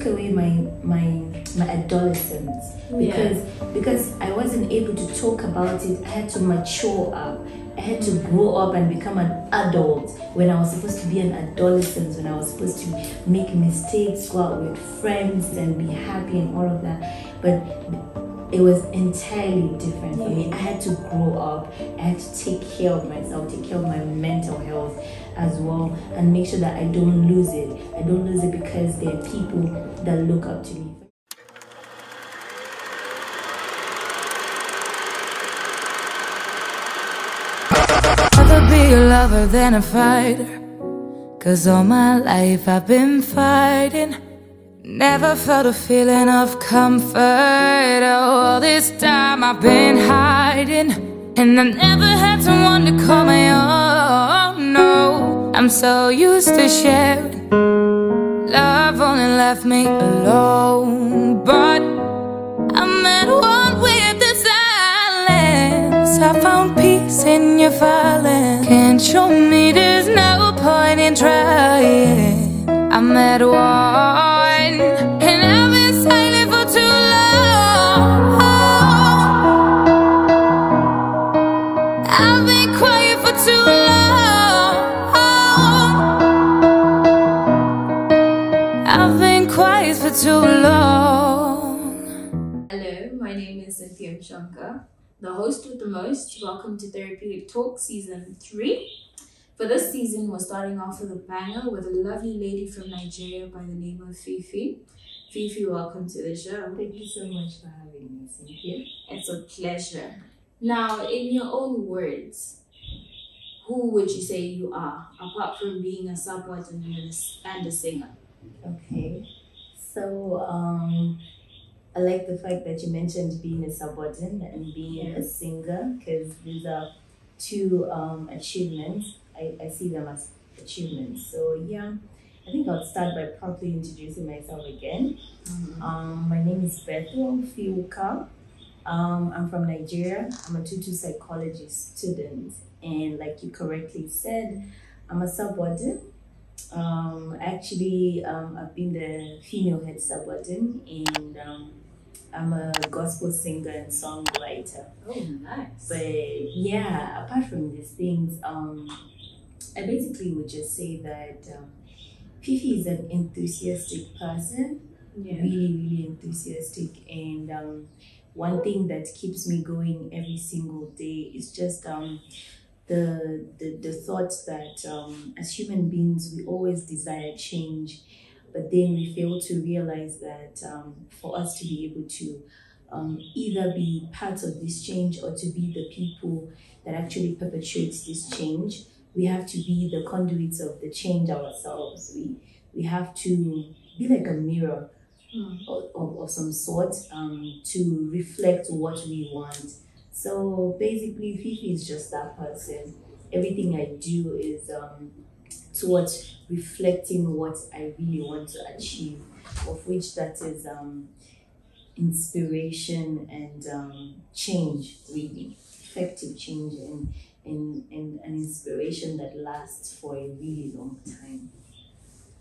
away my adolescence because I wasn't able to talk about it. I had to mature up. I had to grow up and become an adult when I was supposed to be an adolescent, when I was supposed to make mistakes, go out with friends and be happy and all of that. But it was entirely different for me. I had to grow up. I had to take care of myself, take care of my mental health as well, and make sure that I don't lose it. I don't lose it because there are people that look up to me. Rather be a lover than a fighter, 'cause all my life I've been fighting. Never felt a feeling of comfort. Oh, all this time I've been hiding, and I never had someone to call my own. No, I'm so used to sharing. Love only left me alone, but I'm at one with the silence. I found peace in your violence. Can't show me there's no point in trying. I'm at one, and I've been silent for too long. I've been quiet for too long. I've been quiet for too long. Hello, my name is Cynthia Mshanka, the host with the most. Welcome to Therapeutic Talk Season 3. For this season, we're starting off with a banger with a lovely lady from Nigeria by the name of Fifi. Fifi, welcome to the show. Thank you so much for having me, Cynthia. It's a pleasure. Now, in your own words, who would you say you are, apart from being a sub-warden and a singer? Okay, so I like the fact that you mentioned being a sub-warden and being a singer, because these are two achievements. I see them as achievements. So yeah, I think I'll start by properly introducing myself again. My name is Bethuel Fiwuka. I'm from Nigeria. I'm a tutu psychology student, and like you correctly said, I'm a sub-warden. Actually, I've been the female head sub-warden, and I'm a gospel singer and songwriter. Oh, nice. But yeah, apart from these things, I basically would just say that Fifi is an enthusiastic person, really enthusiastic, and one thing that keeps me going every single day is just the thought that as human beings we always desire change, but then we fail to realize that for us to be able to either be part of this change or to be the people that actually perpetuates this change, we have to be the conduits of the change ourselves. We have to be like a mirror of some sort to reflect what we want. So basically, Fifi is just that person. Everything I do is towards reflecting what I really want to achieve, of which that is inspiration and change, really effective change and an inspiration that lasts for a really long time.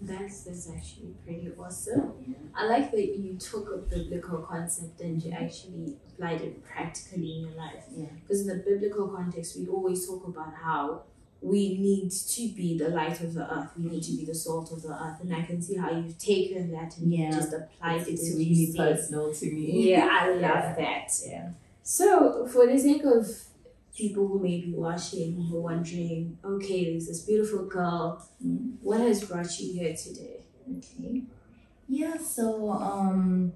That's actually pretty awesome. Yeah. I like that you took a biblical concept and you actually applied it practically in your life. Yeah. Because in the biblical context, we always talk about how we need to be the light of the earth. We need to be the salt of the earth. And I can see how you've taken that and just applied it. It's really personal to me. Yeah, I love that. Yeah. So for the sake of people who may be watching, who are wondering, okay, there's this beautiful girl. What has brought you here today? Okay. Yeah, so I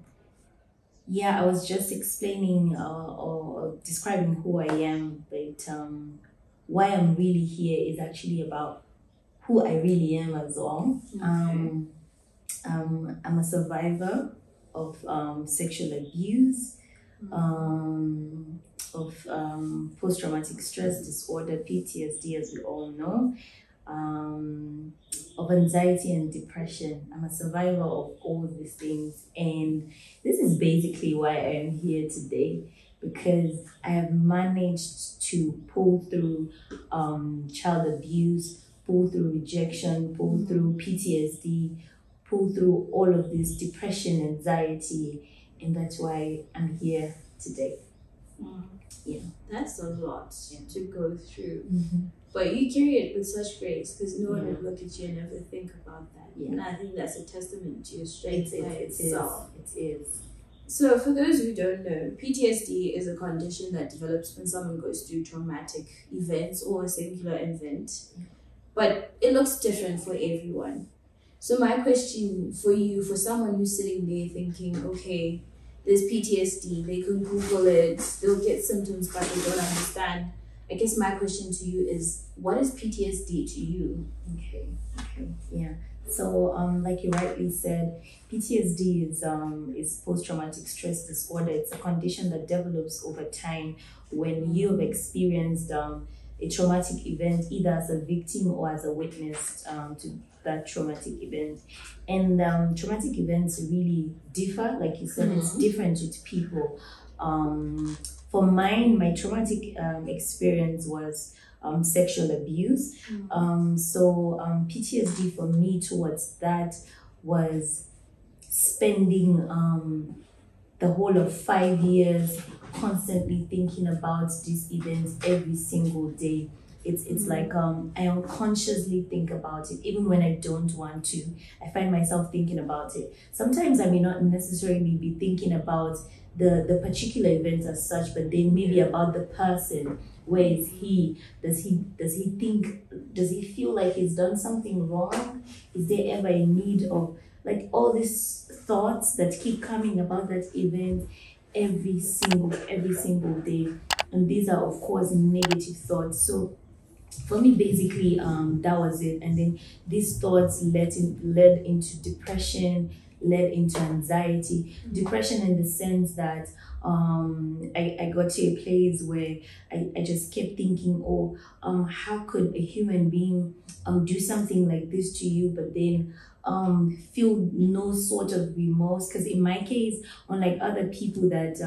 was just explaining or describing who I am, but why I'm really here is actually about who I really am as well. Okay. I'm a survivor of sexual abuse, of post-traumatic stress disorder, PTSD, as we all know, of anxiety and depression. I'm a survivor of all these things, and this is basically why I am here today, because I have managed to pull through child abuse, pull through rejection, pull through PTSD, pull through all of this depression, anxiety, and that's why I'm here today. Yeah, that's a lot to go through. Mm-hmm. But you carry it with such grace because no one would look at you and never think about that. Yeah. And I think that's a testament to your strength by itself. It is. So for those who don't know, PTSD is a condition that develops when someone goes through traumatic events or a singular event. But it looks different for everyone. So my question for you, for someone who's sitting there thinking, okay, there's PTSD, they can Google it, they'll get symptoms but they don't understand. I guess my question to you is, what is PTSD to you? Okay, yeah. So, like you rightly said, PTSD is post-traumatic stress disorder. It's a condition that develops over time when you have experienced a traumatic event, either as a victim or as a witness to that traumatic event. And traumatic events really differ. Like you said, it's different with people. For mine, my traumatic experience was sexual abuse. So PTSD for me towards that was spending the whole of 5 years constantly thinking about these events every single day. It's like I unconsciously think about it, even when I don't want to. I find myself thinking about it. Sometimes I may not necessarily be thinking about the particular event as such, but then maybe about the person. Where is he? Does he feel like he's done something wrong? Is there ever a need of, like, all these thoughts that keep coming about that event every single day? And these are, of course, negative thoughts. So for me, basically, that was it. And then these thoughts led into depression, led into anxiety. Depression in the sense that I got to a place where I just kept thinking, how could a human being do something like this to you, but then feel no sort of remorse? Because in my case, unlike other people that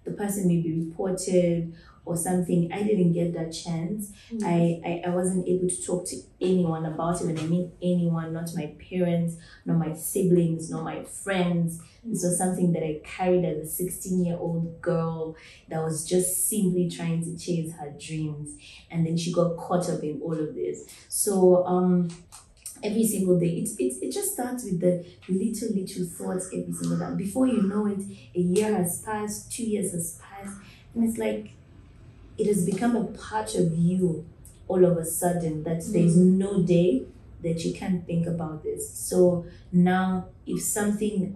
the person may be reported or something, I didn't get that chance. I wasn't able to talk to anyone about it. When I mean anyone, not my parents, not my siblings, not my friends. This was something that I carried as a 16-year-old girl that was just simply trying to chase her dreams. And then she got caught up in all of this. So every single day, it just starts with the little thoughts every single day. Before you know it, a year has passed, 2 years has passed, and it's like it has become a part of you all of a sudden that there's no day that you can't think about this. So now, if something,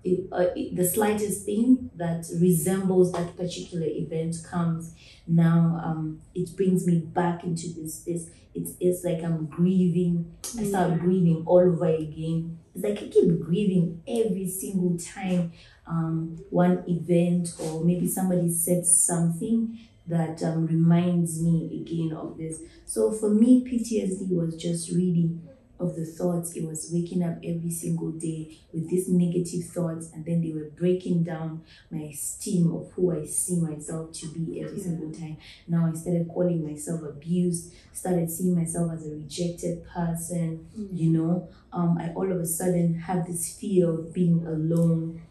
the slightest thing that resembles that particular event comes, now it brings me back into this. It's like I'm grieving. I start grieving all over again. It's like I keep grieving every single time one event, or maybe somebody said something that reminds me again of this. So for me, PTSD was just really of the thoughts. It was waking up every single day with these negative thoughts, and then they were breaking down my esteem of who I see myself to be every single time. Now I started calling myself abused, started seeing myself as a rejected person, you know. I all of a sudden have this fear of being alone.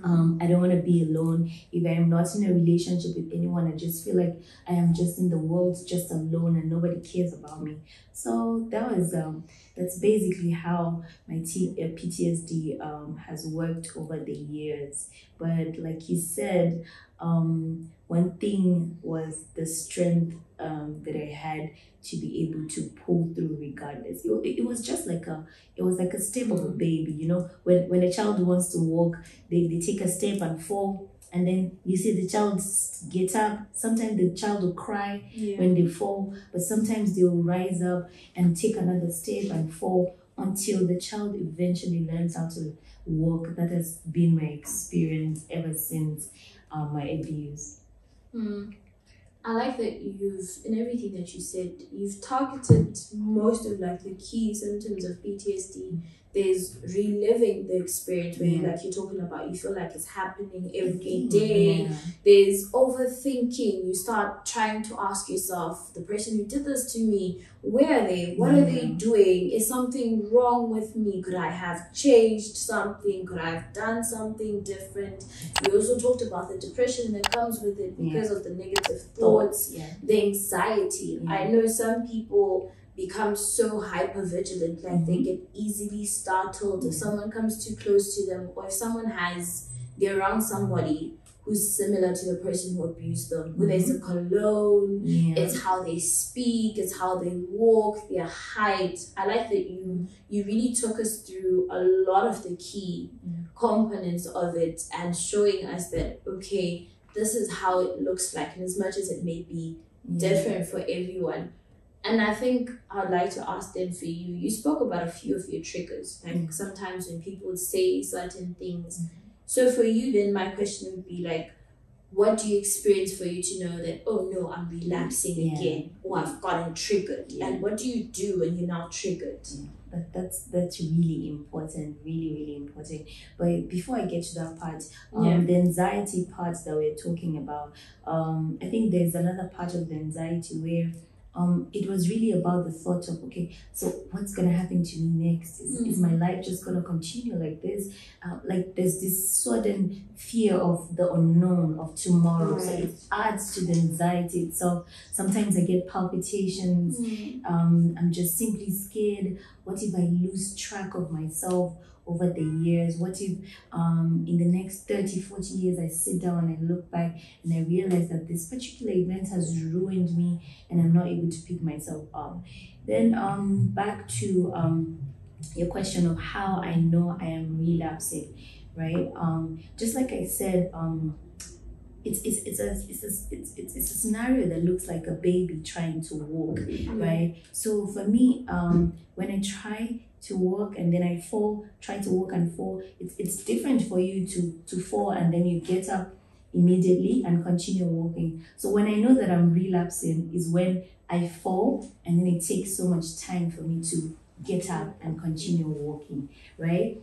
I don't want to be alone. If I am not in a relationship with anyone, I just feel like I am just in the world, just alone, and nobody cares about me. So that's basically how my PTSD has worked over the years. But like you said, one thing was the strength that I had to be able to pull through regardless. It was just like a step of a baby, you know. When a child wants to walk, they take a step and fall, and then you see the child get up. Sometimes the child will cry when they fall, but sometimes they'll rise up and take another step and fall until the child eventually learns how to walk. That has been my experience ever since my abuse. I like that in everything that you said, you've targeted most of like the key symptoms of PTSD there's reliving the experience where like you're talking about, you feel like it's happening every day. There's overthinking. You start trying to ask yourself, the person who did this to me, where are they? What are they doing? Is something wrong with me? Could I have changed something? Could I have done something different? You also talked about the depression that comes with it because of the negative thoughts, the anxiety. I know some people become so hyper vigilant, like they get easily startled if someone comes too close to them, or if they're around somebody who's similar to the person who abused them, whether it's a cologne, it's how they speak, it's how they walk, their height. I like that you really took us through a lot of the key components of it and showing us that, okay, this is how it looks like, and as much as it may be different for everyone. And I think I'd like to ask then for you, you spoke about a few of your triggers, like sometimes when people would say certain things. So for you then, my question would be like, what do you experience for you to know that, oh no, I'm relapsing again, or I've gotten triggered? And what do you do when you're now triggered? That's really important, really important. But before I get to that part, the anxiety part that we're talking about, I think there's another part of the anxiety where it was really about the thought of, okay, so what's going to happen to me next? Is my life just going to continue like this? Like there's this sudden fear of the unknown, of tomorrow. So it adds to the anxiety itself. Sometimes I get palpitations. I'm just simply scared. What if I lose track of myself over the years? What if in the next 30, 40 years I sit down and I look back and I realize that this particular event has ruined me and I'm not able to pick myself up? Then back to your question of how I know I am relapsing, right? Just like I said, it's a scenario that looks like a baby trying to walk, right? So for me, when I try to walk and then I fall, try to walk and fall, it's different for you to fall and then you get up immediately and continue walking. So when I know that I'm relapsing is when I fall and then it takes so much time for me to get up and continue walking, right?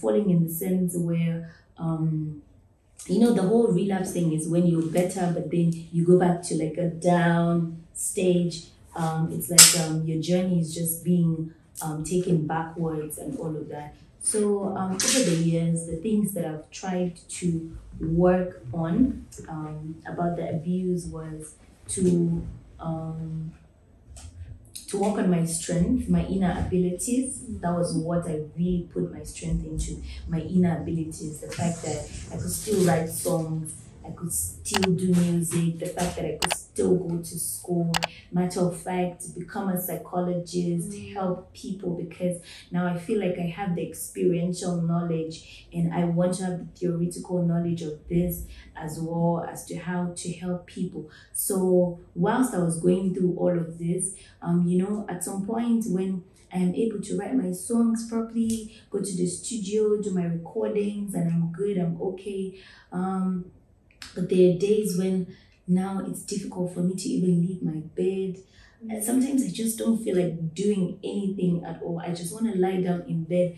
Falling in the sense where the whole relapse thing is when you're better, but then you go back to like a down stage. It's like your journey is just being taken backwards and all of that. So over the years, the things that I've tried to work on about the abuse was to work on my strength, my inner abilities. That was what I really put my strength into, my inner abilities. The fact that I could still write songs, I could still do music, the fact that I could still go to school. Matter of fact, become a psychologist, help people, because now I feel like I have the experiential knowledge and I want to have the theoretical knowledge of this as well as to how to help people. So whilst I was going through all of this, at some point when I am able to write my songs properly, go to the studio, do my recordings, and I'm good, I'm okay. But there are days when now it's difficult for me to even leave my bed. And sometimes I just don't feel like doing anything at all. I just want to lie down in bed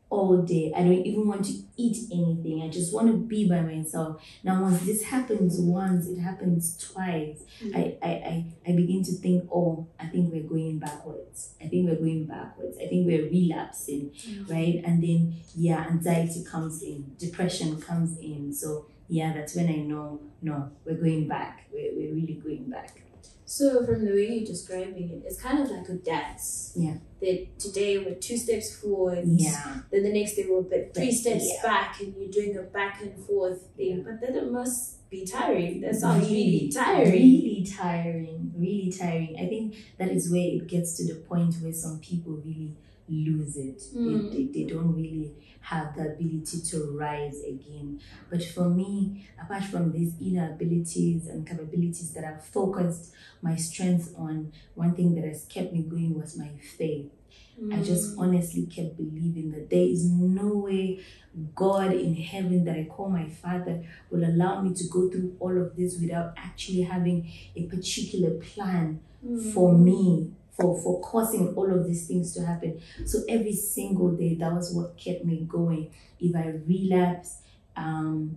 all day. I don't even want to eat anything. I just want to be by myself. Now, once this happens once, it happens twice. I begin to think, oh, I think we're going backwards. I think we're relapsing, right? And then, anxiety comes in, depression comes in. So, that's when I know, no, we're going back. We're really going back. So from the way you're describing it, it's kind of like a dance. That today we're 2 steps forward. Then the next day we're 3 steps back, and you're doing a back and forth thing. But then it must be tiring. That sounds really tiring. Really tiring. I think that is where it gets to the point where some people really lose it. They don't really have the ability to rise again. But for me, apart from these inner abilities and capabilities that I've focused my strength on, one thing that has kept me going was my faith. I just honestly kept believing that there is no way God in heaven that I call my Father will allow me to go through all of this without actually having a particular plan for me, for causing all of these things to happen. So every single day, that was what kept me going. If I relapse,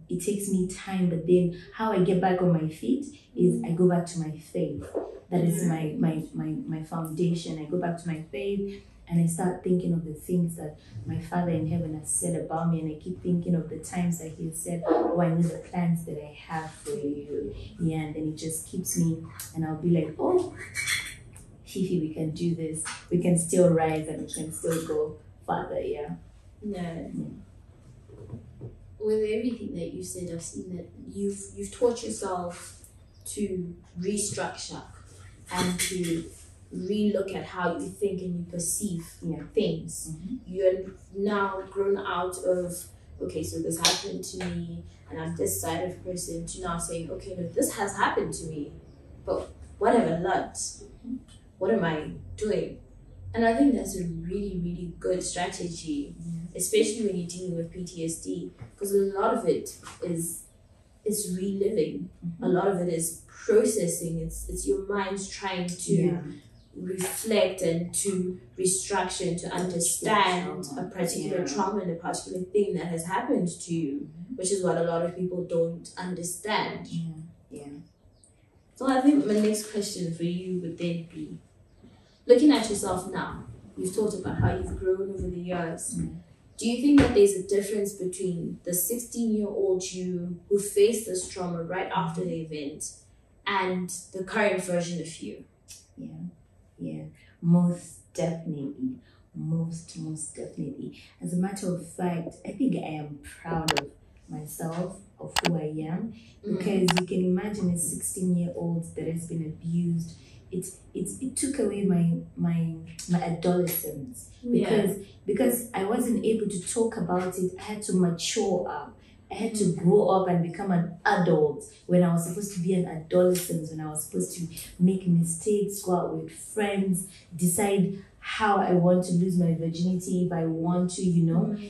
it takes me time, but then how I get back on my feet is I go back to my faith. That is my foundation. I go back to my faith and I start thinking of the things that my Father in heaven has said about me, and I keep thinking of the times that he has said, oh, I know the plans that I have for you. Yeah, and then it just keeps me, and I'll be like, oh, Fifi, we can do this. We can still rise and we can still go farther, yeah. With everything that you said, I've seen that you've taught yourself to restructure and to relook at how you think and you perceive things. You're now grown out of, okay, so this happened to me and I'm this side of person, to now saying, okay, no, this has happened to me, but what have I learned? What am I doing? And I think that's a really, really good strategy, especially when you're dealing with PTSD, because a lot of it is reliving. A lot of it is processing. It's your mind's trying to reflect and to restructure and to understand a particular trauma and a particular thing that has happened to you, which is what a lot of people don't understand. So I think my next question for you would then be, looking at yourself now, you've talked about how you've grown over the years. Do you think that there's a difference between the 16-year-old you who faced this trauma right after the event and the current version of you? Yeah, most definitely. Most definitely. As a matter of fact, I think I am proud of myself, of who I am, because you can imagine a 16-year-old that has been abused. It took away my adolescence, because I wasn't able to talk about it. I had to mature up. I had to grow up and become an adult when I was supposed to be an adolescent, when I was supposed to make mistakes, go out with friends, decide how I want to lose my virginity if I want to,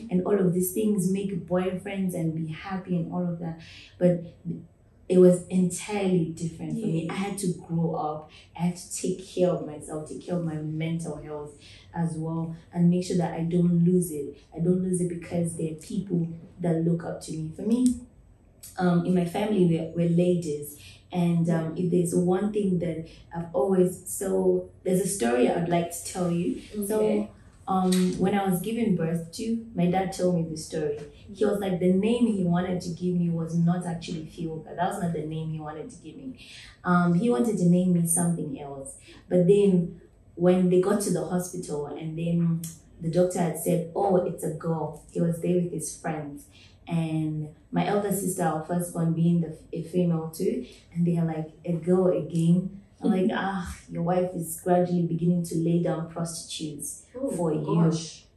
and all of these things, make boyfriends and be happy and all of that. But it was entirely different for me. I had to grow up. I had to take care of myself, take care of my mental health as well, and make sure that I don't lose it. I don't lose it because there are people that look up to me. For me, in my family, we're ladies. And if there's one thing that I've always... So there's a story I'd like to tell you. So when I was giving birth to, my dad told me this story. He was like, the name he wanted to give me was not actually Fiwuka. That was not the name he wanted to give me. He wanted to name me something else. But then when they got to the hospital and then the doctor had said, oh, it's a girl. He was there with his friends. And my elder sister, our firstborn, being a female too. And they are like, a girl again? I'm like, your wife is gradually beginning to lay down prostitutes for you.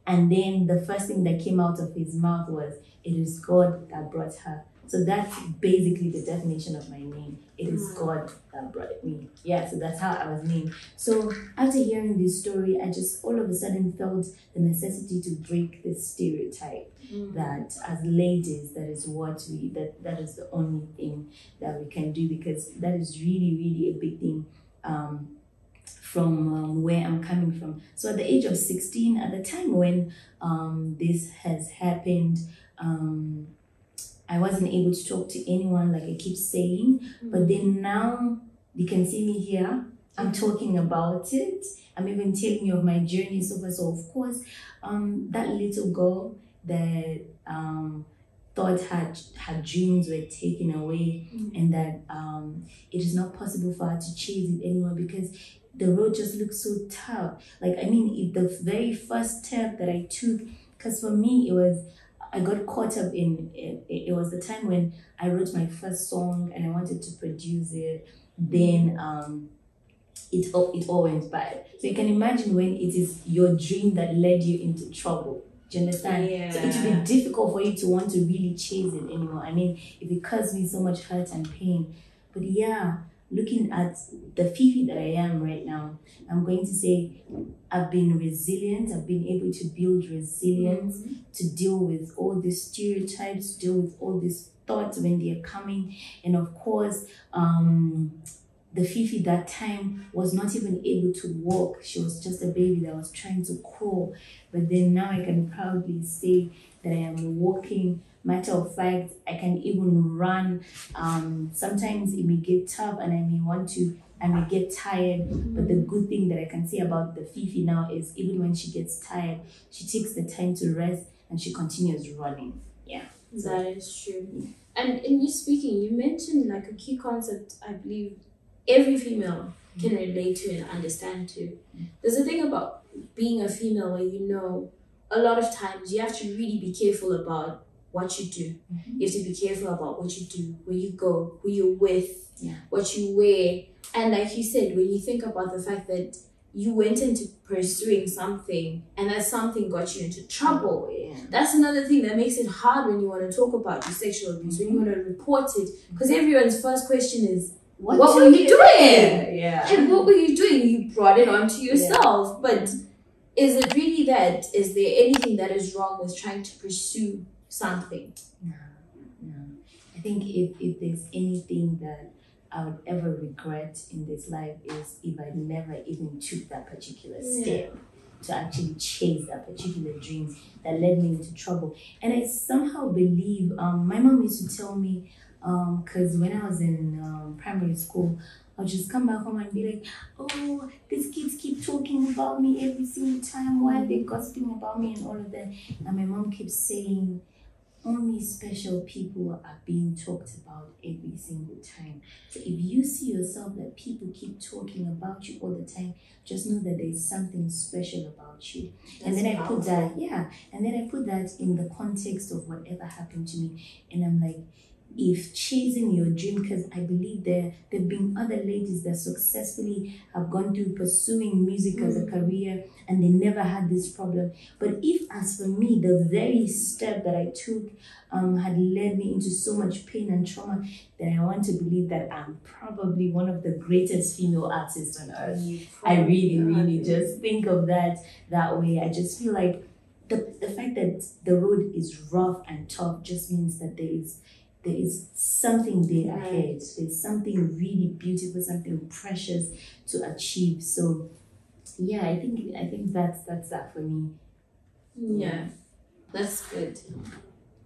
And then the first thing that came out of his mouth was, it is God that brought her. So that's basically the definition of my name. It is God that brought me. Yeah, so that's how I was named. So after hearing this story, I just all of a sudden felt the necessity to break this stereotype that as ladies, that is what that is the only thing that we can do, because that is really, really a big thing from where I'm coming from. So at the age of 16, at the time when this has happened, I wasn't able to talk to anyone, like I keep saying, but then now you can see me here. I'm talking about it. I'm even telling you of my journey so far. So of course, that little girl that thought her dreams were taken away, and that it is not possible for her to chase it anymore because the road just looks so tough. Like, I mean, if the very first step that I took, because for me, I got caught up in it was the time when I wrote my first song and I wanted to produce it. Then it all went bad. So you can imagine when it is your dream that led you into trouble. Do you understand? Yeah. So it would be difficult for you to want to really chase it anymore. I mean, if it caused me so much hurt and pain. But yeah, looking at the Fifi that I am right now, I'm going to say I've been resilient. I've been able to build resilience to deal with all these stereotypes, to deal with all these thoughts when they are coming. And of course, the Fifi that time was not even able to walk. She was just a baby that was trying to crawl. But then now I can proudly say that I am walking. Matter of fact, I can even run. Sometimes it may get tough and I may get tired. But the good thing that I can say about the Fifi now is even when she gets tired, she takes the time to rest and she continues running. Yeah. That is true. And in you speaking, you mentioned like a key concept I believe every female can relate to and understand to. There's a thing about being a female where a lot of times you have to really be careful about what you do. You have to be careful about what you do, where you go, who you're with, what you wear. And like you said, when you think about the fact that you went into pursuing something and that something got you into trouble. That's another thing that makes it hard when you want to talk about your sexual abuse, when you want to report it. Because everyone's first question is, what were you doing? And what were you doing? You brought it onto yourself. But is it really that? Is there anything that is wrong with trying to pursue something? No. I think if there's anything that I would ever regret in this life is if I never even took that particular step to actually chase that particular dream that led me into trouble. And I somehow believe, my mom used to tell me, because when I was in primary school, I'll just come back home and be like, oh, these kids keep talking about me every single time. Why are they gossiping about me and all of that? And my mom keeps saying, only special people are being talked about every single time. So if you see yourself that people keep talking about you all the time, just know that there's something special about you. And then I put that in the context of whatever happened to me. And I'm like, if chasing your dream, because I believe there have been other ladies that successfully have gone through pursuing music as a career and they never had this problem. But if, as for me, the very step that I took had led me into so much pain and trauma, then I want to believe that I'm probably one of the greatest female artists on earth. I really just think of that way. I just feel like the fact that the road is rough and tough just means that there is something there ahead. There's something really beautiful, something precious to achieve. So, yeah, I think that's that for me. Yeah, that's good.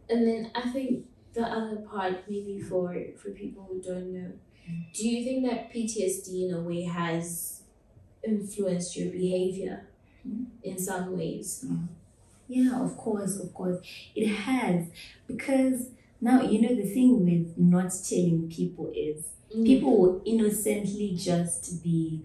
And then I think the other part, maybe for people who don't know, do you think that PTSD in a way has influenced your behavior in some ways? Yeah, of course. It has, because now, the thing with not telling people is people will innocently just be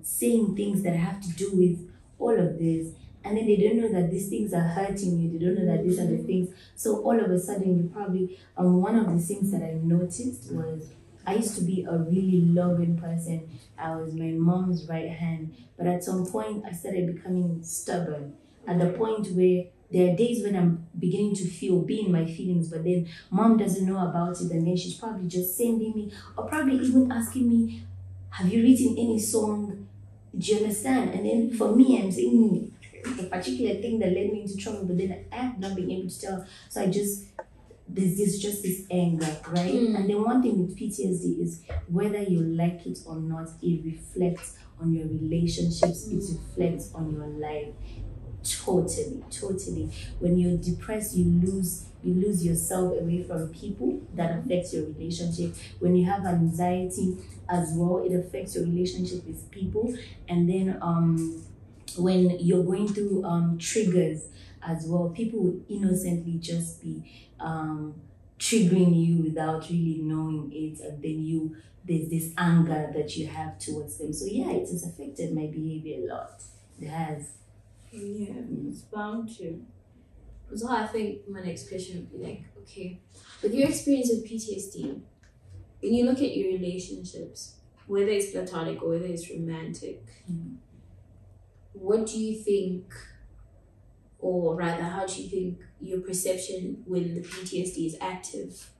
saying things that have to do with all of this. And then they don't know that these things are hurting you. They don't know that these are the things. So all of a sudden, you probably, one of the things that I noticed was I used to be a really loving person. I was my mom's right hand. But at some point, I started becoming stubborn. At the point where there are days when I'm beginning to be in my feelings, but then mom doesn't know about it, and then she's probably just sending me, or probably even asking me, have you written any song? Do you understand? And then for me, I'm saying a particular thing that led me into trouble, but then I have not been able to tell. So there's this anger, right? And then one thing with PTSD is whether you like it or not, it reflects on your relationships, it reflects on your life. Totally. When you're depressed, you lose yourself away from people. That affects your relationship. When you have anxiety as well, it affects your relationship with people. And then when you're going through triggers as well, people will innocently just be triggering you without really knowing it, and then there's this anger that you have towards them. So yeah, it has affected my behavior a lot. It has. Yeah, it's bound to. So I think my next question would be like, okay, with your experience with PTSD, when you look at your relationships, whether it's platonic or whether it's romantic, what do you think, or rather, how do you think your perception when the PTSD is active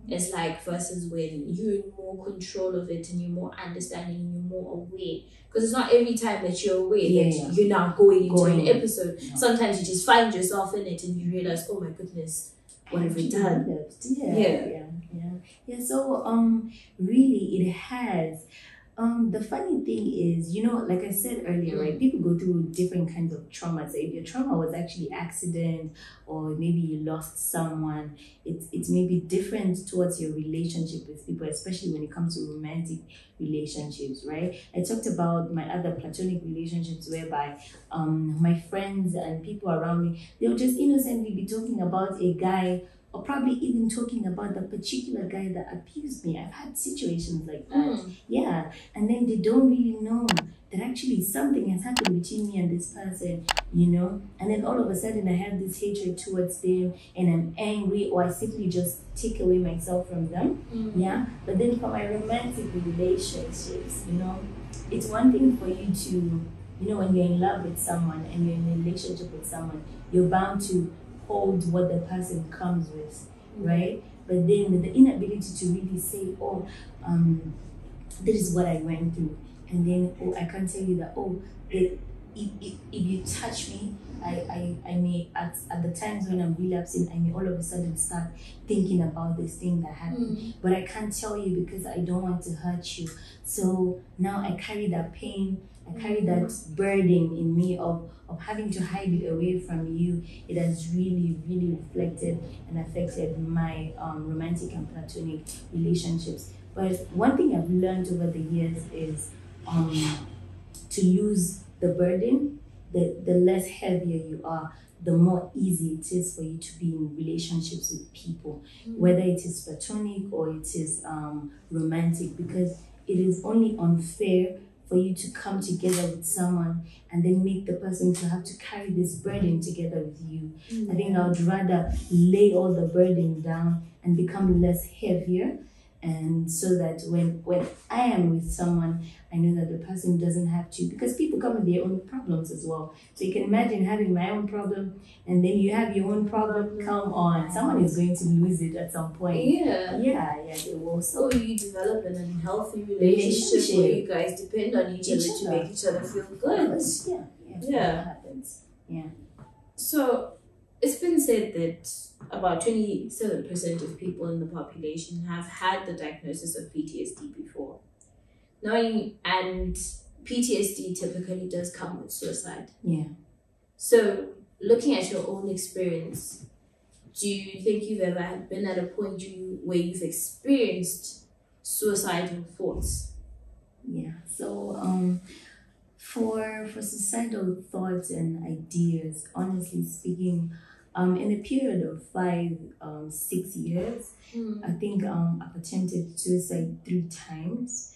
is like versus when you're in more control of it and you're more understanding and you're more aware? Because it's not every time that you're aware that you're now going into an episode. No. Sometimes you just find yourself in it and you realize, oh my goodness, what have you done? Yeah. So really it has. The funny thing is, like I said earlier, right? People go through different kinds of traumas. So if your trauma was actually accident, or maybe you lost someone, it's maybe different towards your relationship with people, especially when it comes to romantic relationships, right? I talked about my other platonic relationships whereby my friends and people around me, they'll just innocently be talking about a guy, or probably even talking about the particular guy that abused me. I've had situations like that. Yeah. And then they don't really know that actually something has happened between me and this person, And then all of a sudden I have this hatred towards them, and I'm angry, or I simply just take away myself from them. Yeah. But then for my romantic relationships, it's one thing for you to, when you're in love with someone and you're in a relationship with someone, you're bound to hold what the person comes with, right? But then the inability to really say, this is what I went through, and then I can't tell you that if you touch me, I may at the times when I'm relapsing, I may all of a sudden start thinking about this thing that happened, but I can't tell you because I don't want to hurt you. So now I carry that pain, I carry that burden in me of having to hide it away from you. It has really, really reflected and affected my romantic and platonic relationships. But one thing I've learned over the years is to lose the burden. The less heavier you are, the more easy it is for you to be in relationships with people, whether it is platonic or it is romantic, because it is only unfair for you to come together with someone and then make the person to have to carry this burden together with you. I think I would rather lay all the burden down and become less heavier, and so that when I am with someone, I know that the person doesn't have to, because people come with their own problems as well. So you can imagine having my own problem and then you have your own problem. Come on, someone is going to lose it at some point. Yeah, they will. So you develop an unhealthy relationship where you guys depend on each other to make each other feel good. Yeah. That happens. Yeah. So it's been said that about 27% of people in the population have had the diagnosis of PTSD before. And PTSD typically does come with suicide. Yeah. So looking at your own experience, do you think you've ever been at a point where you've experienced suicidal thoughts? Yeah. So for suicidal thoughts and ideas, honestly speaking, in a period of 6 years, I think I've attempted suicide 3 times.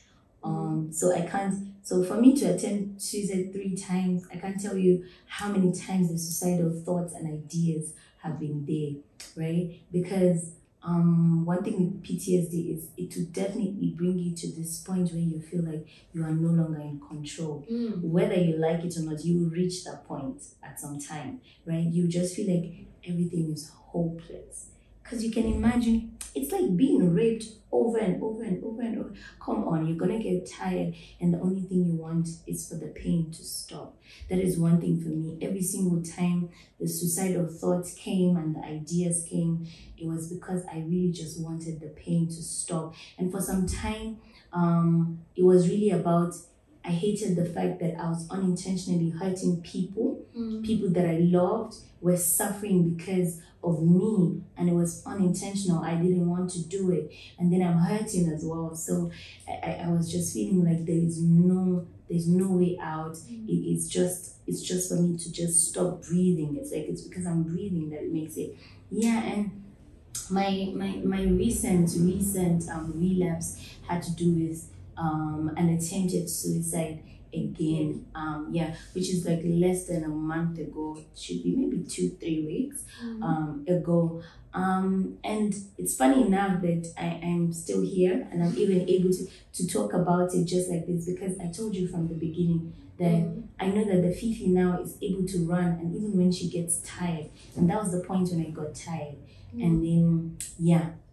So for me to attempt suicide 3 times, I can't tell you how many times the suicidal thoughts and ideas have been there, right? Because one thing with PTSD is it will definitely bring you to this point where you feel like you are no longer in control. Whether you like it or not, you will reach that point at some time, right? You just feel like everything is hopeless. Because you can imagine, it's like being raped over and over and over and over. Come on, you're going to get tired, and the only thing you want is for the pain to stop. That is one thing for me. Every single time the suicidal thoughts came and the ideas came, it was because I really just wanted the pain to stop. And for some time, it was really about, I hated the fact that I was unintentionally hurting people. People that I loved were suffering because of me, and it was unintentional. I didn't want to do it, and then I'm hurting as well. So I was just feeling like there's no way out. It's just for me to just stop breathing. It's like it's because I'm breathing that it makes it. Yeah. And my recent relapse had to do with an attempted suicide again, which is like less than a month ago. It should be maybe 2-3 weeks ago. And it's funny enough that I am still here and I'm even able to talk about it just like this, because I told you from the beginning that I know that the Fifi now is able to run, and even when she gets tired, and that was the point when I got tired. And then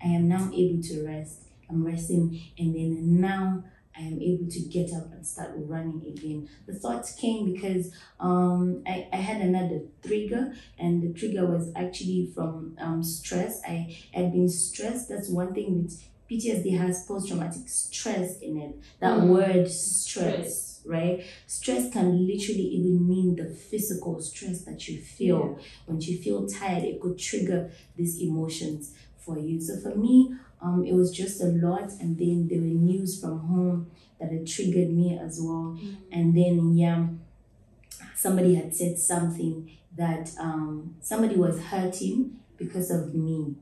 I am now able to rest. I'm resting, and then now I am able to get up and start running again. The thoughts came because I had another trigger, and the trigger was actually from stress. I had been stressed. That's one thing with PTSD, has post-traumatic stress in it. That word stress, right? Stress can literally even mean the physical stress that you feel. When you feel tired, it could trigger these emotions for you. So for me, it was just a lot, and then there were news from home that it triggered me as well. And then somebody had said something that somebody was hurting because of me,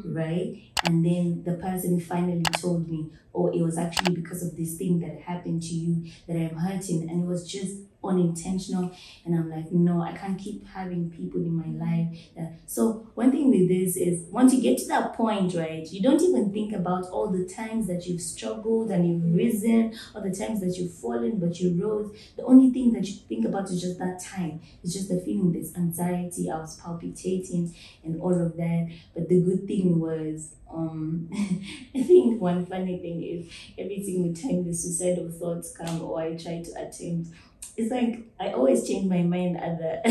right? And then the person finally told me, oh, it was actually because of this thing that happened to you that I'm hurting, and it was just unintentional. And I'm like, no, I can't keep having people in my life. So one thing with this is, once you get to that point, right, you don't even think about all the times that you've struggled and you've risen, or the times that you've fallen but you rose. The only thing that you think about is just that time. It's just the feeling, this anxiety. I was palpitating and all of that. But the good thing was, I think one funny thing is, every single time the suicidal thoughts come or I try to attempt, it's like I always change my mind at the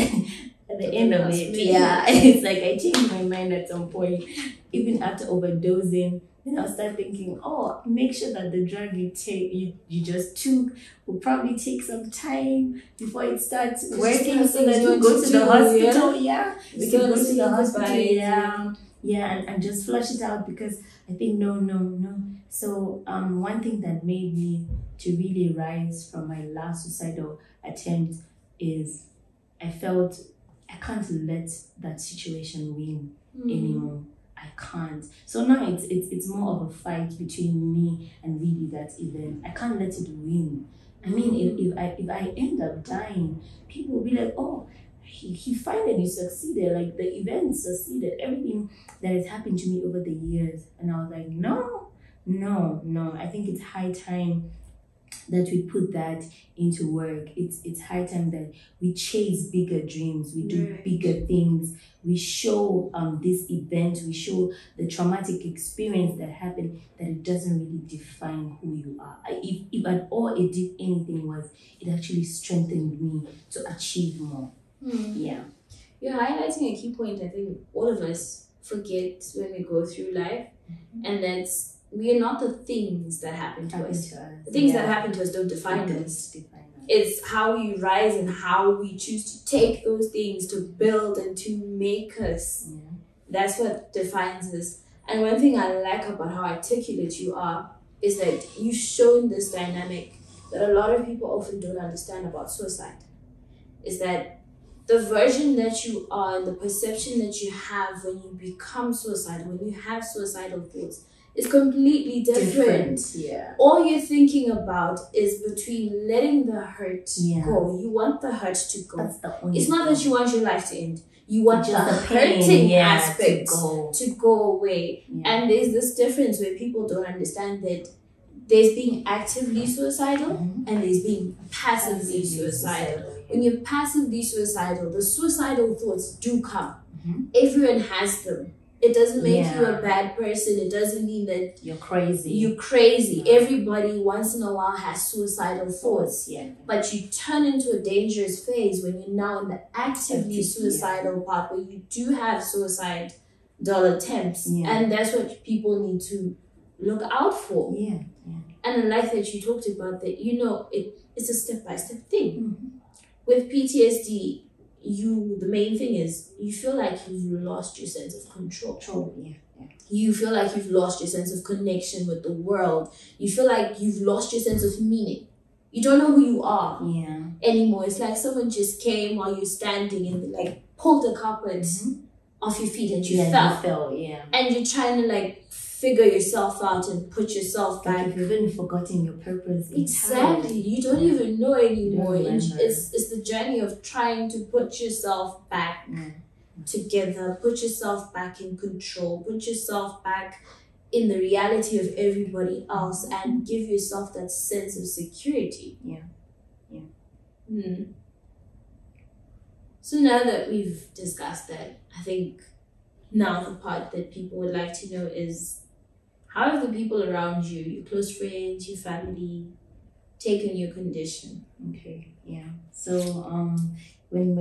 at the end of it. Yeah, it's like I change my mind at some point, even after overdosing. Then I'll start thinking, oh, make sure that the drug you just took will probably take some time before it starts working, so that you go to the hospital. Yeah, we can go to the hospital. And just flush it out, because I think no. So one thing that made me to really rise from my last suicidal attempt is I felt I can't let that situation win anymore. I can't. So now it's more of a fight between me and really that event. I can't let it win. I mean, if I end up dying, people will be like, oh, he finally succeeded. Like, the event succeeded. Everything that has happened to me over the years. And I was like, no. I think it's high time that we put that into work. It's high time that we chase bigger dreams. We do bigger things. We show this event. We show the traumatic experience that happened, that it doesn't really define who you are. If at all it did anything, was it actually strengthened me to achieve more. Yeah. You're highlighting a key point I think all of us forget when we go through life, and that's, we are not the things that happen to us. The things that happen to us don't define us. It's how we rise and how we choose to take those things to build and to make us. That's what defines us. And one thing I like about how articulate you are is that you've shown this dynamic that a lot of people often don't understand about suicide. Is that the version that you are and the perception that you have when you become suicidal, when you have suicidal thoughts, is completely different. All you're thinking about is between letting the hurt go. You want the hurt to go. That's the only It's not thing. that you want your life to end. You want Just the the pain, hurting aspect to go away. And there's this difference where people don't understand that there's being actively suicidal and there's being passively suicidal. When you're passively suicidal, the suicidal thoughts do come. Everyone has them. It doesn't make you a bad person. It doesn't mean that you're crazy. You're crazy. Everybody once in a while has suicidal thoughts. But you turn into a dangerous phase when you're now in the actively suicidal part, where you do have suicidal attempts. And that's what people need to look out for. And I like that you talked about that, it's a step-by-step thing. With PTSD, the main thing is you feel like you've lost your sense of control. You feel like you've lost your sense of connection with the world. You feel like you've lost your sense of meaning. You don't know who you are anymore. It's like someone just came while you're standing and like pulled the carpet off your feet and you fell. And you're trying to figure yourself out and put yourself back. You've even forgotten your purpose. Exactly. You don't even know anymore. It's the journey of trying to put yourself back together, put yourself back in control, put yourself back in the reality of everybody else, and give yourself that sense of security. So now that we've discussed that, I think now the part that people would like to know is, how have the people around you, your close friends, your family, take on your condition? Okay, yeah. So when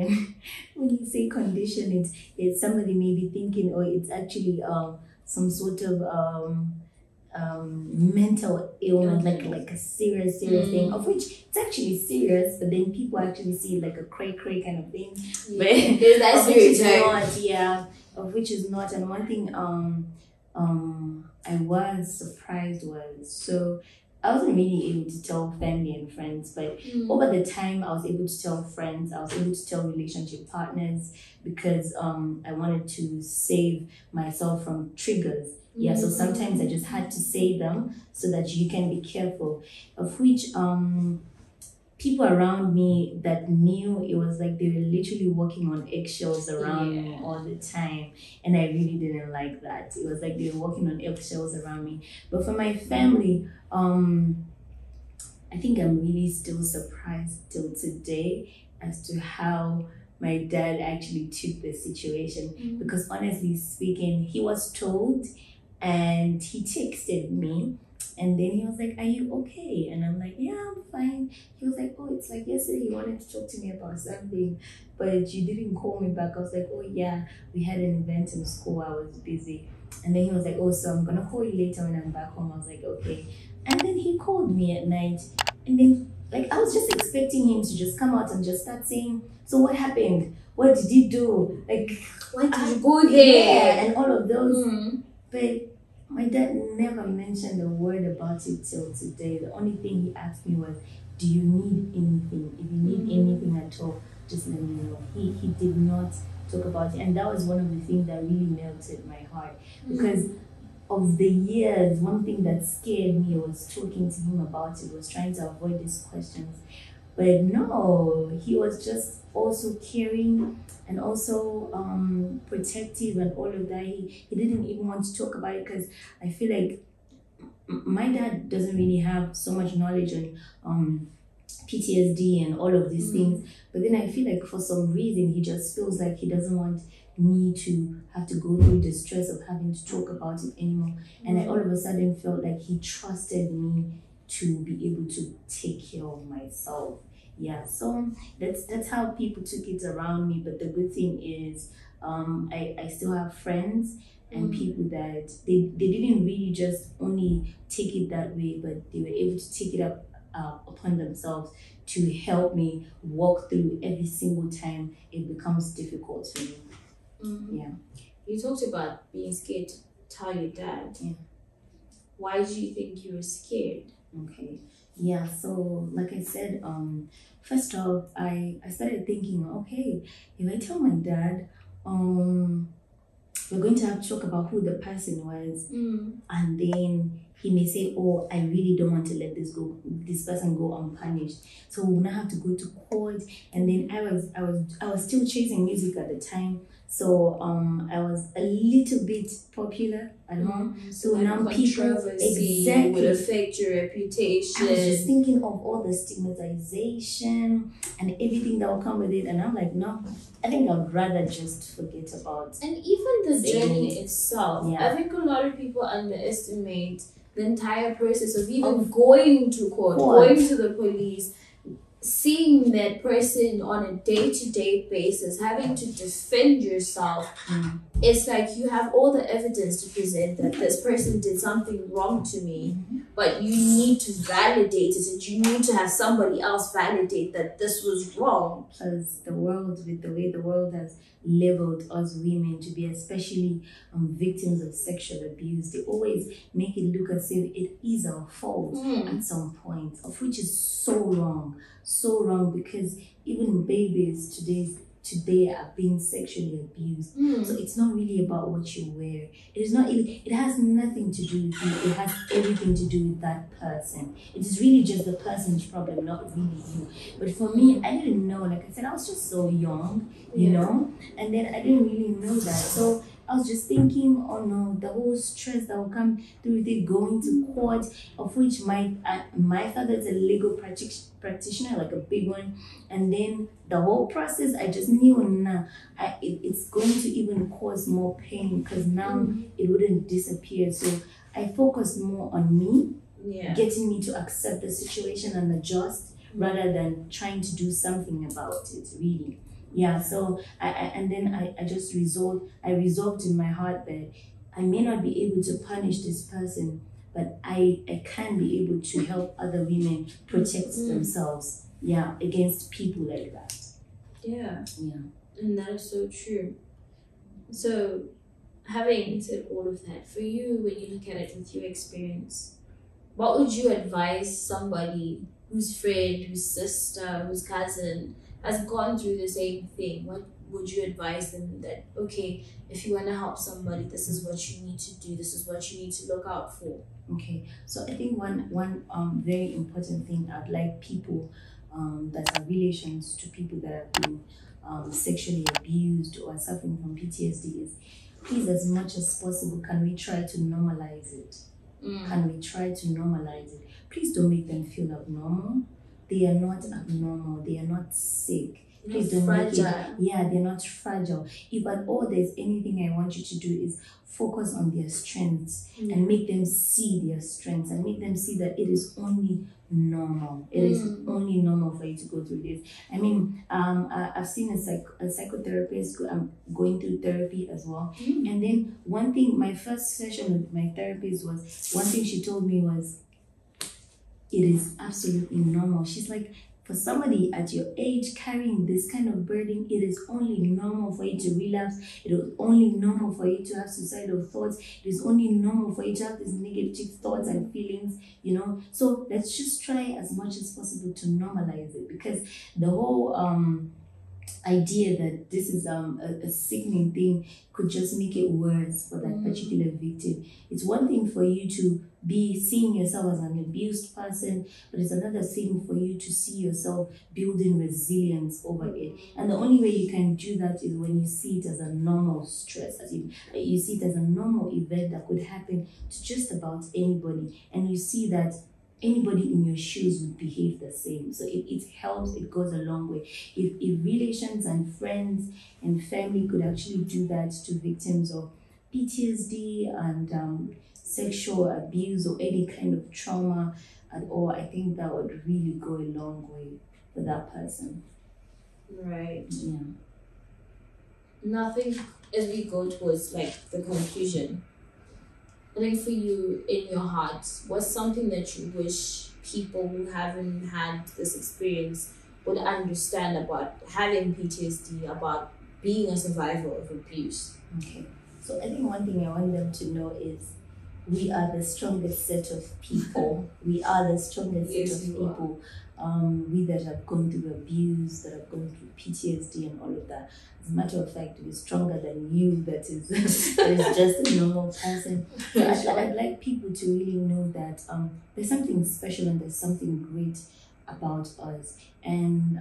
when you say condition, it's somebody may be thinking, oh, it's actually some sort of mental illness, like a serious thing, of which it's actually serious, but then people actually see it like a cray kind of thing. But that's of which is not, yeah, of which is not. And one thing I was surprised was, so I wasn't really able to tell family and friends, but over the time I was able to tell friends, I was able to tell relationship partners, because I wanted to save myself from triggers. Yeah, so sometimes I just had to say them so that you can be careful. Of which people around me that knew, it was like they were literally walking on eggshells around me all the time, and I really didn't like that. It was like they were walking on eggshells around me. But for my family, I think I'm really still surprised till today as to how my dad actually took the situation, because honestly speaking, he was told and he texted me, and then he was like, are you okay? And I'm like, yeah, I'm fine. He was like, oh, it's like yesterday you wanted to talk to me about something, but you didn't call me back. I was like, oh yeah, we had an event in school, I was busy. And then he was like, oh, so I'm gonna call you later when I'm back home. I was like, okay. And then he called me at night, and then like I was just expecting him to just come out and just start saying, so what happened? What did you do? Like, why did you go there? Yeah, and all of those. But my dad never mentioned a word about it till today. The only thing he asked me was, do you need anything? If you need anything at all, just let me know. He did not talk about it. And that was one of the things that really melted my heart. Because of the years, one thing that scared me was talking to him about it, was trying to avoid these questions. But no, he was just also caring and also protective and all of that. He didn't even want to talk about it, because I feel like my dad doesn't really have so much knowledge on PTSD and all of these things. But then I feel like for some reason he just feels like he doesn't want me to have to go through the stress of having to talk about it anymore. And I all of a sudden felt like he trusted me to be able to take care of myself. Yeah, so that's how people took it around me. But the good thing is I still have friends and people that they didn't really just only take it that way, but they were able to take it up upon themselves to help me walk through every single time it becomes difficult for me. Yeah. You talked about being scared to tell your dad. Yeah. Why do you think you were scared? Okay. Yeah, so like I said, first off, I started thinking, okay, if I tell my dad, we're going to have to talk about who the person was, and then he may say, oh, I really don't want to let this person go unpunished, so we're gonna have to go to court. And then I was still chasing music at the time, so I was a little bit popular at home. So like now people would affect your reputation. I was just thinking of all the stigmatization and everything that will come with it, and I'm like, no, I think I'd rather just forget about it. And even the journey itself, I think a lot of people underestimate the entire process of even going to court, going to the police, seeing that person on a day-to-day basis, having to defend yourself. It's like you have all the evidence to present that this person did something wrong to me, but you need to validate it, and you need to have somebody else validate that this was wrong. Because the world, with the way the world has labeled us women to be, especially victims of sexual abuse, they always make it look as if it is our fault at some point, of which is so wrong, because even babies today are being sexually abused. So it's not really about what you wear. It has nothing to do with you. It has everything to do with that person. It is really just the person's problem, not really you. But for me, I didn't know. Like I said, I was just so young, you know, and then I didn't really know that. So I was just thinking, oh no, the whole stress that will come through with it, going to court, of which my father is a legal practitioner, like a big one, and then the whole process, I just knew it's going to even cause more pain, because now it wouldn't disappear. So I focused more on me getting me to accept the situation and adjust rather than trying to do something about it, really. Yeah, so I just resolved in my heart that I may not be able to punish this person, but I can be able to help other women protect themselves, against people like that. Yeah. And that is so true. So, having said all of that, for you, when you look at it with your experience, what would you advise somebody whose friend, whose sister, whose cousin has gone through the same thing? What would you advise them that, okay, if you want to help somebody, this is what you need to do, this is what you need to look out for? Okay, so I think one very important thing I'd like people that have relations to people that have been sexually abused or suffering from PTSD is, please, as much as possible, can we try to normalize it? Can we try to normalize it? Please don't make them feel abnormal. They are not abnormal. They are not sick. Please don't make it. Yeah, they're not fragile. If at all there's anything I want you to do is focus on their strengths and make them see their strengths and make them see that it is only normal. It is only normal for you to go through this. I mean, I've seen a psychotherapist going through therapy as well. And then one thing, my first session with my therapist was, one thing she told me was, it is absolutely normal. She's like, for somebody at your age carrying this kind of burden, it is only normal for you to relapse. It is only normal for you to have suicidal thoughts. It is only normal for you to have these negative thoughts and feelings, So let's just try as much as possible to normalize it, because the whole idea that this is a sickening thing could just make it worse for that particular victim. It's one thing for you to be seeing yourself as an abused person, but it's another thing for you to see yourself building resilience over it. And the only way you can do that is when you see it as a normal stress, as you see it as a normal event that could happen to just about anybody, and you see that anybody in your shoes would behave the same. So it helps, it goes a long way. If relations and friends and family could actually do that to victims of PTSD and sexual abuse or any kind of trauma at all, I think that would really go a long way for that person. Right. Yeah. Nothing as we go towards the conclusion. I think for you, in your heart, what's something that you wish people who haven't had this experience would understand about having PTSD, about being a survivor of abuse? Okay. So I think one thing I want them to know is we are the strongest set of people. We are the strongest set of people. We that have gone through abuse, that have gone through PTSD and all of that. As a matter of fact, we're stronger than you that is just a normal person. So I'd like people to really know that there's something special and there's something great about us. And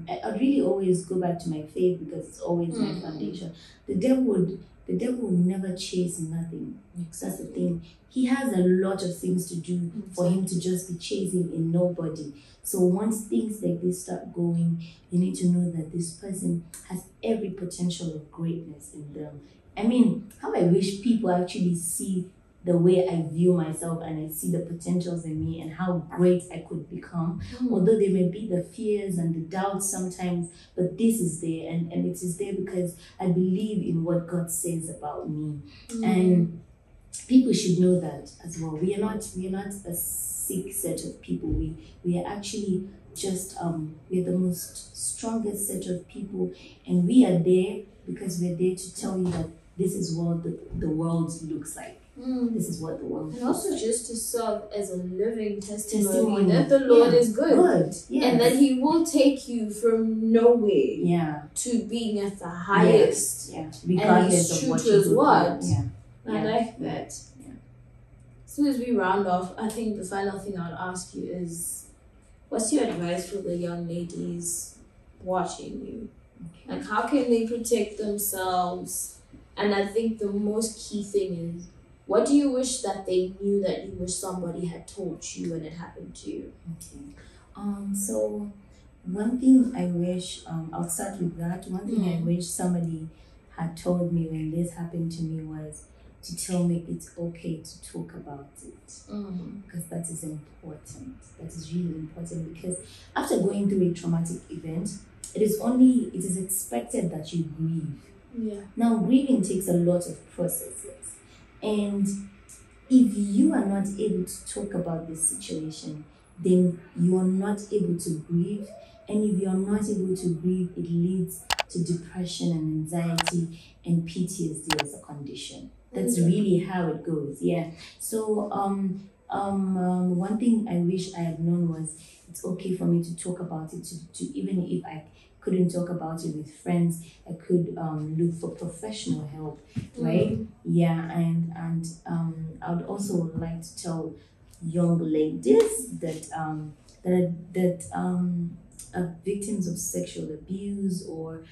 I'd really always go back to my faith, because it's always my foundation. The devil will never chase nothing. That's the thing. He has a lot of things to do for him to just be chasing in nobody. So once things like this start going, you need to know that this person has every potential of greatness in them. I mean, how I wish people actually see the way I view myself and I see the potentials in me and how great I could become. Although there may be the fears and the doubts sometimes, but this is there, and it is there because I believe in what God says about me. And people should know that as well. We are not a sick set of people. We are actually just we're the most strongest set of people, and we are there because we're there to tell you that this is what the world looks like. This is what the world and also like. Just to serve as a living testimony that the Lord is good. Yes. And that He will take you from nowhere to being at the highest. Regardless and He's of what true to His word. I like that. As soon as we round off, I think the final thing I'll ask you is, what's your advice for the young ladies watching you? Like, how can they protect themselves? And I think the most key thing is, what do you wish that they knew that you wish somebody had told you when it happened to you? Okay. So one thing I wish, I'll start with that. One thing I wish somebody had told me when this happened to me was, to tell me it's okay to talk about it, because that is important. That is really important, because after going through a traumatic event, it is expected that you grieve. Yeah. Now, grieving takes a lot of processes, and if you are not able to talk about this situation, then you are not able to grieve, and if you are not able to grieve, it leads to depression and anxiety and PTSD as a condition. That's really how it goes. Yeah. So one thing I wish I had known was it's okay for me to talk about it. To even if I couldn't talk about it with friends, I could look for professional help, right? Yeah, and I would also like to tell young ladies that are victims of sexual abuse, or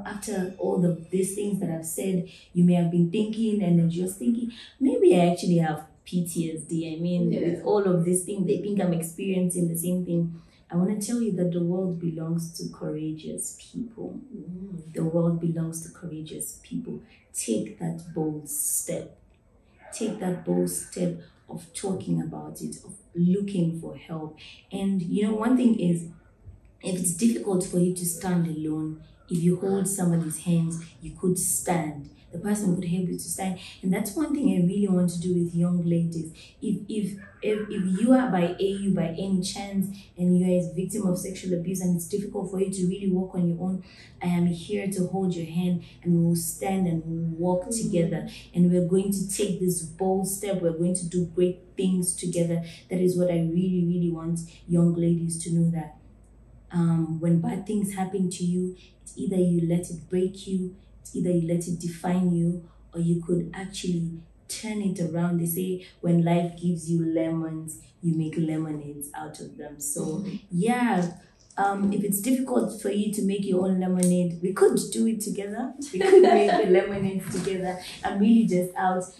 after all these things that I've said, you may have been thinking and then just thinking, maybe I actually have PTSD. I mean, with all of these things, they think I'm experiencing the same thing. I want to tell you that the world belongs to courageous people. The world belongs to courageous people. Take that bold step. Take that bold step of talking about it, of looking for help. And one thing is, if it's difficult for you to stand alone, if you hold somebody's hands, you could stand. The person could help you to stand. And that's one thing I really want to do with young ladies. If you are by any chance and you are a victim of sexual abuse and it's difficult for you to really walk on your own, I am here to hold your hand, and we will stand and we'll walk together. And we're going to take this bold step. We're going to do great things together. That is what I really, really want young ladies to know, that when bad things happen to you, it's either you let it break you, it's either you let it define you, or you could actually turn it around. They say when life gives you lemons, you make lemonades out of them. So yeah, if it's difficult for you to make your own lemonade, we could do it together. We could make the lemonades together. I'm really just out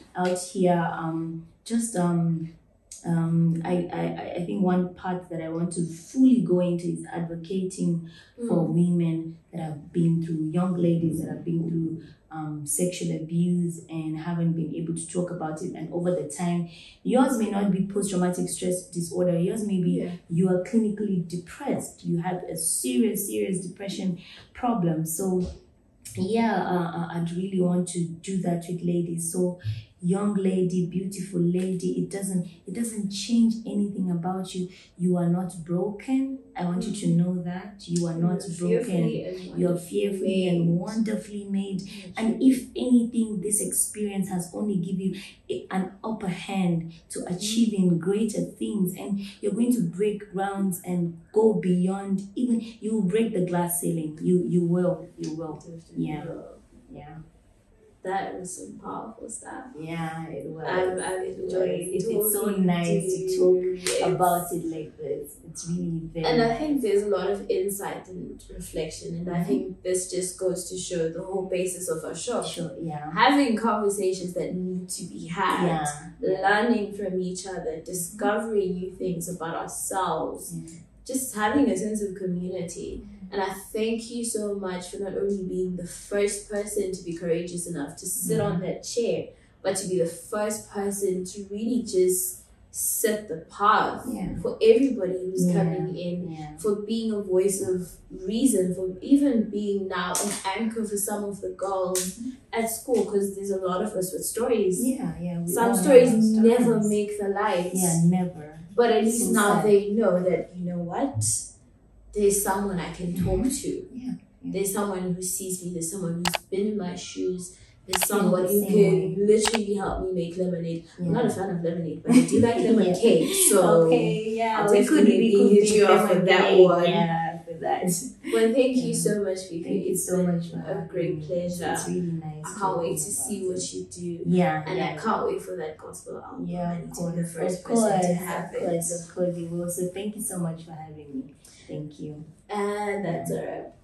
here, I think one part that I want to fully go into is advocating for women that have been through, young ladies that have been through sexual abuse and haven't been able to talk about it. And over the time, yours may not be post-traumatic stress disorder. Yours may be you are clinically depressed. You have a serious depression problem. So I'd really want to do that with ladies. So young lady, beautiful lady, it doesn't change anything about you. You are not broken. I want you to know that you are not broken. You are fearfully and wonderfully made. And if anything, this experience has only given you an upper hand to achieving greater things, and you're going to break grounds and go beyond. Even you will break the glass ceiling. You will. Yeah. That was some powerful stuff. Yeah, it was. I've enjoyed it. It's so nice to talk about it like this. It's really very And nice. I think there's a lot of insight and reflection, and I think this just goes to show the whole basis of our show. Sure, yeah. Having conversations that need to be had, learning from each other, discovering new things about ourselves, just having a sense of community. And I thank you so much for not only being the first person to be courageous enough to sit on that chair, but to be the first person to really just set the path for everybody who's coming in, for being a voice of reason, for even being now an anchor for some of the girls at school, because there's a lot of us with stories. Some stories never make the light. Never. But at least now they know that, you know what? There's someone I can talk to. There's someone who sees me. There's someone who's been in my shoes. There's someone who can literally help me make lemonade. I'm not a fan of lemonade, but I do like lemon cake. So I'll definitely hit you off with that one. Yeah, for that. Well, thank you so much, Fifi. Thank you so much for a great pleasure. It's really nice. I can't wait to see what you do. And I can't wait for that gospel album. I need to be the first person to have it. Of course you will. So thank you so much for having me. Thank you. And that's a wrap.